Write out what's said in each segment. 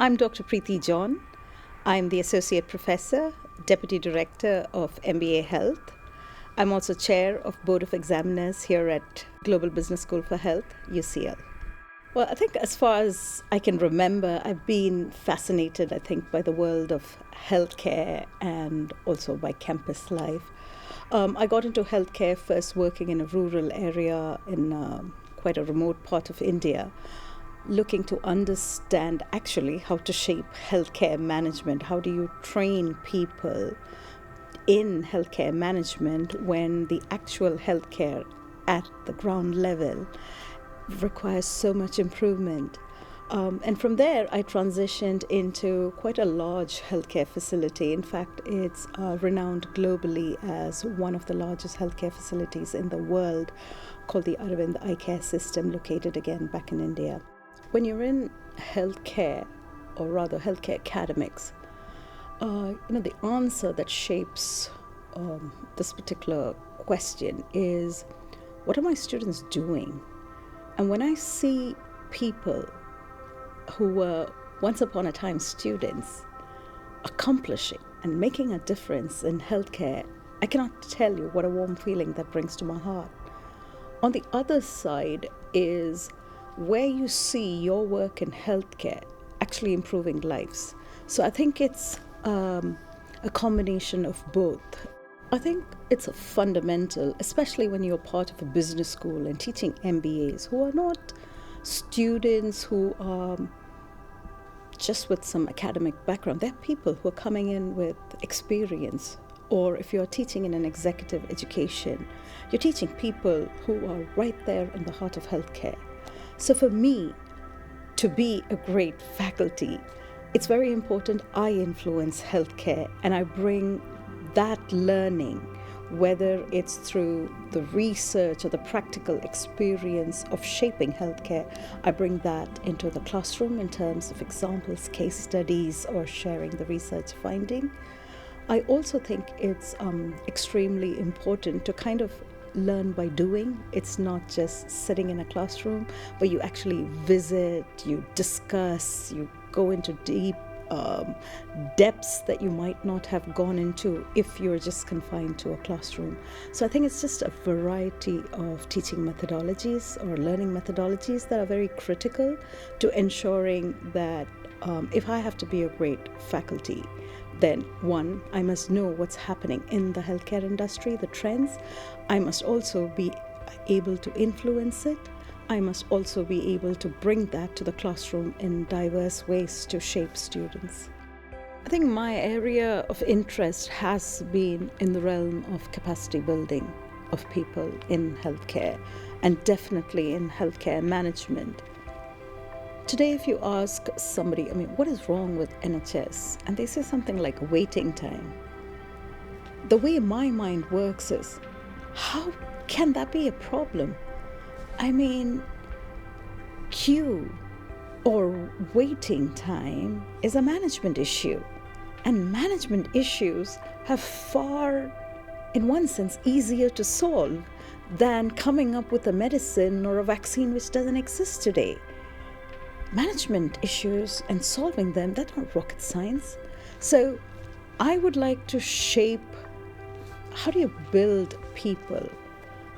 I'm Dr. Preethi John. I'm the Associate Professor, Deputy Director of MBA Health. I'm also Chair of Board of Examiners here at Global Business School for Health, UCL. Well, I think as far as I can remember, I've been fascinated, by the world of healthcare and also by campus life. I got into healthcare first working in a rural area in quite a remote part of India, looking to understand actually how to shape healthcare management. How do you train people in healthcare management when the actual healthcare at the ground level requires so much improvement? And from there, I transitioned into quite a large healthcare facility. In fact, it's renowned globally as one of the largest healthcare facilities in the world, called the Aravind Eye Care System, located again back in India. When you're in healthcare, or rather healthcare academics, the answer that shapes this particular question is, what are my students doing? And when I see people who were once upon a time students accomplishing and making a difference in healthcare, I cannot tell you what a warm feeling that brings to my heart. On the other side is where you see your work in healthcare actually improving lives. So I think it's a combination of both. I think it's a fundamental, especially when you're part of a business school and teaching MBAs who are not students who are just with some academic background. They're people who are coming in with experience. Or if you're teaching in an executive education, you're teaching people who are right there in the heart of healthcare. So for me, to be a great faculty, it's very important I influence healthcare and I bring that learning, whether it's through the research or the practical experience of shaping healthcare, I bring that into the classroom in terms of examples, case studies, or sharing the research finding. I also think it's extremely important to kind of learn by doing. It's not just sitting in a classroom, but you actually visit, you discuss, you go into deep depths that you might not have gone into if you're just confined to a classroom. So I think it's just a variety of teaching methodologies or learning methodologies that are very critical to ensuring that if I have to be a great faculty, then one, I must know what's happening in the healthcare industry, the trends. I must also be able to influence it. I must also be able to bring that to the classroom in diverse ways to shape students. I think my area of interest has been in the realm of capacity building of people in healthcare, and definitely in healthcare management. Today, if you ask somebody, what is wrong with NHS? And they say something like waiting time. The way my mind works is, how can that be a problem? Queue or waiting time is a management issue. And management issues have far, in one sense, easier to solve than coming up with a medicine or a vaccine which doesn't exist today. Management issues and solving them, that's not rocket science. So I would like to shape, how do you build people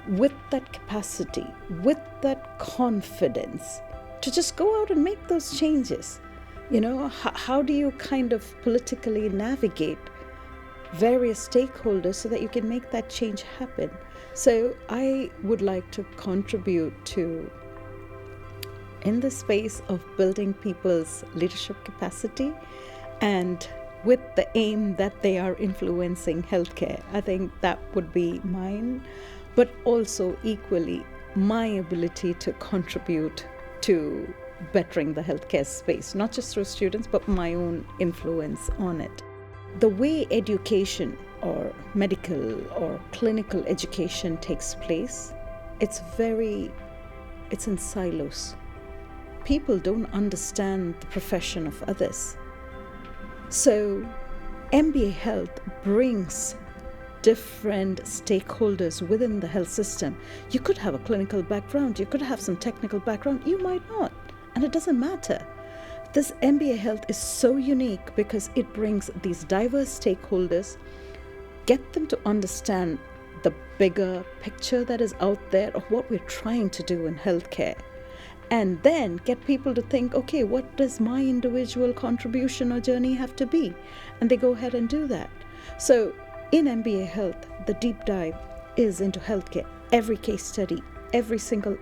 with that capacity, with that confidence to just go out and make those changes? How do you kind of politically navigate various stakeholders so that you can make that change happen? So I would like to contribute to, in the space of building people's leadership capacity and with the aim that they are influencing healthcare. I think that would be mine, but also equally my ability to contribute to bettering the healthcare space, not just through students, but my own influence on it. The way education or medical or clinical education takes place, it's in silos. People don't understand the profession of others. So MBA Health brings different stakeholders within the health system. You could have a clinical background, you could have some technical background, you might not, and it doesn't matter. This MBA Health is so unique because it brings these diverse stakeholders, get them to understand the bigger picture that is out there of what we're trying to do in healthcare, and then get people to think, okay, what does my individual contribution or journey have to be? And they go ahead and do that. So in MBA Health, the deep dive is into healthcare. Every case study, every single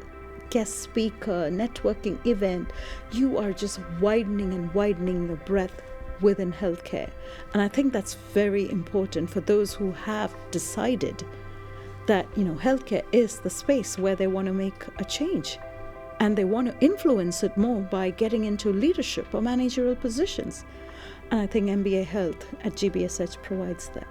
guest speaker, networking event, you are just widening and widening your breadth within healthcare. And I think that's very important for those who have decided that, healthcare is the space where they want to make a change and they want to influence it more by getting into leadership or managerial positions. And I think MBA Health at GBSH provides that.